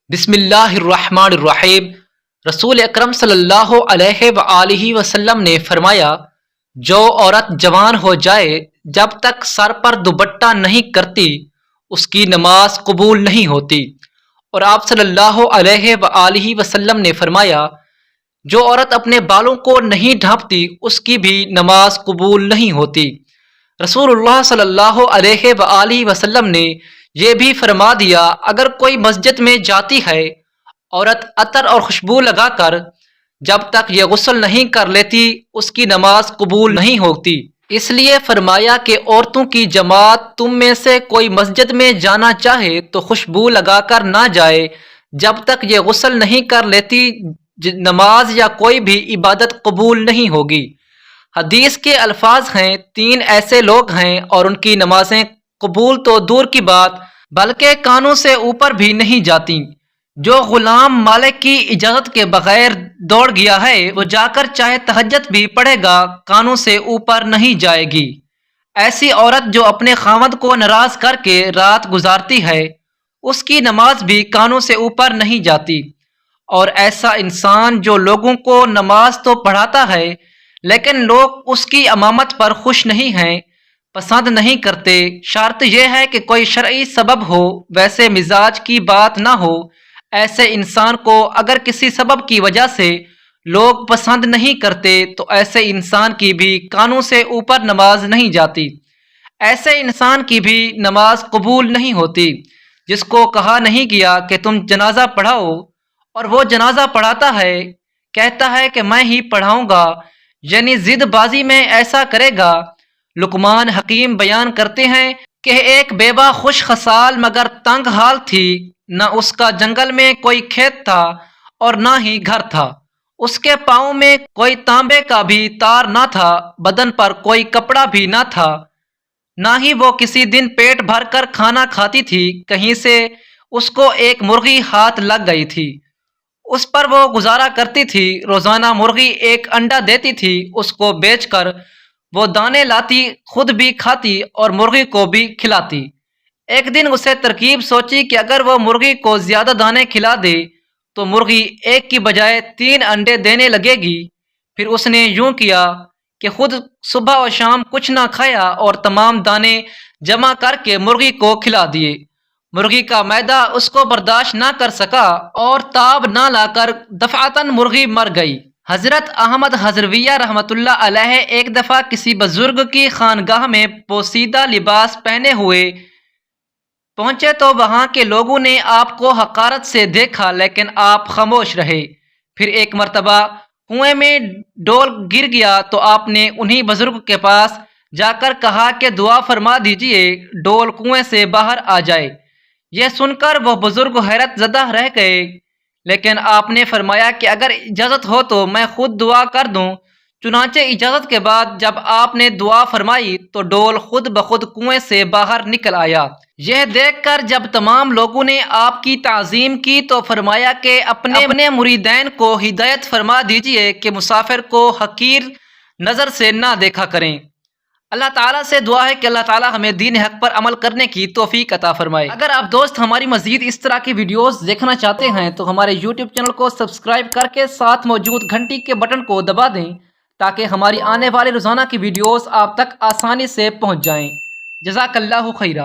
بسم اللہ الرحمن الرحیم۔ رسول اکرم صلی اللہ علیہ وآلہ وسلم نے فرمایا، جو عورت جوان ہو جائے جب تک سر پر دوپٹہ نہیں کرتی اس کی نماز قبول نہیں ہوتی۔ اور آپ صلی اللہ علیہ وآلہ وسلم نے فرمایا، جو عورت اپنے بالوں کو نہیں ڈھانپتی اس کی بھی نماز قبول نہیں ہوتی۔ رسول اللہ صلی اللہ علیہ وآلہ وسلم نے یہ بھی فرما دیا، اگر کوئی مسجد میں جاتی ہے عورت عطر اور خوشبو لگا کر جب تک یہ غسل نہیں کر لیتی اس کی نماز قبول نہیں ہوتی۔ اس لیے فرمایا کہ عورتوں کی جماعت تم میں سے کوئی مسجد میں جانا چاہے تو خوشبو لگا کر نہ جائے جب تک یہ غسل نہیں کر لیتی، نماز یا کوئی بھی عبادت قبول نہیں ہوگی۔ حدیث کے الفاظ ہیں، تین ایسے لوگ ہیں اور ان کی نمازیں قبول تو دور کی بات بلکہ کانوں سے اوپر بھی نہیں جاتی۔ جو غلام مالک کی اجازت کے بغیر دوڑ گیا ہے وہ جا کر چاہے تہجد بھی پڑھے گا، کانوں سے اوپر نہیں جائے گی۔ ایسی عورت جو اپنے خاوند کو ناراض کر کے رات گزارتی ہے اس کی نماز بھی کانوں سے اوپر نہیں جاتی۔ اور ایسا انسان جو لوگوں کو نماز تو پڑھاتا ہے لیکن لوگ اس کی امامت پر خوش نہیں ہیں، پسند نہیں کرتے، شرط یہ ہے کہ کوئی شرعی سبب ہو، ویسے مزاج کی بات نہ ہو، ایسے انسان کو اگر کسی سبب کی وجہ سے لوگ پسند نہیں کرتے تو ایسے انسان کی بھی کانوں سے اوپر نماز نہیں جاتی، ایسے انسان کی بھی نماز قبول نہیں ہوتی۔ جس کو کہا نہیں گیا کہ تم جنازہ پڑھاؤ اور وہ جنازہ پڑھاتا ہے، کہتا ہے کہ میں ہی پڑھاؤں گا، یعنی ضد بازی میں ایسا کرے گا۔ لقمان حکیم بیان کرتے ہیں کہ ایک بیوہ خوش خصال مگر تنگ حال تھی، نہ اس کا جنگل میں کوئی کھیت تھا اور نہ ہی گھر تھا، اس کے پاؤں میں کوئی تانبے کا بھی تار نہ تھا، بدن پر کوئی کپڑا بھی نہ تھا، نہ ہی وہ کسی دن پیٹ بھر کر کھانا کھاتی تھی، کہیں سے اس کو ایک مرغی ہاتھ لگ گئی تھی، اس پر وہ گزارا کرتی تھی، روزانہ مرغی ایک انڈا دیتی تھی، اس کو بیچ کر وہ دانے لاتی، خود بھی کھاتی اور مرغی کو بھی کھلاتی۔ ایک دن اسے ترکیب سوچی کہ اگر وہ مرغی کو زیادہ دانے کھلا دے تو مرغی ایک کی بجائے 3 انڈے دینے لگے گی۔ پھر اس نے یوں کیا کہ خود صبح و شام کچھ نہ کھایا اور تمام دانے جمع کر کے مرغی کو کھلا دیے۔ مرغی کا معدہ اس کو برداشت نہ کر سکا اور تاب نہ لا کر دفعتاً مرغی مر گئی۔ حضرت احمد حضرویہ رحمۃ اللہ علیہ ایک دفعہ کسی بزرگ کی خانگاہ میں پوشیدہ لباس پہنے ہوئے پہنچے تو وہاں کے لوگوں نے آپ کو حقارت سے دیکھا لیکن آپ خاموش رہے۔ پھر ایک مرتبہ کنویں میں ڈول گر گیا تو آپ نے انہی بزرگ کے پاس جا کر کہا کہ دعا فرما دیجئے ڈول کنویں سے باہر آ جائے۔ یہ سن کر وہ بزرگ حیرت زدہ رہ گئے، لیکن آپ نے فرمایا کہ اگر اجازت ہو تو میں خود دعا کر دوں۔ چنانچہ اجازت کے بعد جب آپ نے دعا فرمائی تو ڈول خود بخود کنویں سے باہر نکل آیا۔ یہ دیکھ کر جب تمام لوگوں نے آپ کی تعظیم کی تو فرمایا کہ اپنے مریدین کو ہدایت فرما دیجئے کہ مسافر کو حقیر نظر سے نہ دیکھا کریں۔ اللہ تعالیٰ سے دعا ہے کہ اللہ تعالیٰ ہمیں دین حق پر عمل کرنے کی توفیق عطا فرمائے۔ اگر آپ دوست ہماری مزید اس طرح کی ویڈیوز دیکھنا چاہتے ہیں تو ہمارے یوٹیوب چینل کو سبسکرائب کر کے ساتھ موجود گھنٹی کے بٹن کو دبا دیں تاکہ ہماری آنے والی روزانہ کی ویڈیوز آپ تک آسانی سے پہنچ جائیں۔ جزاک اللہ خیرہ۔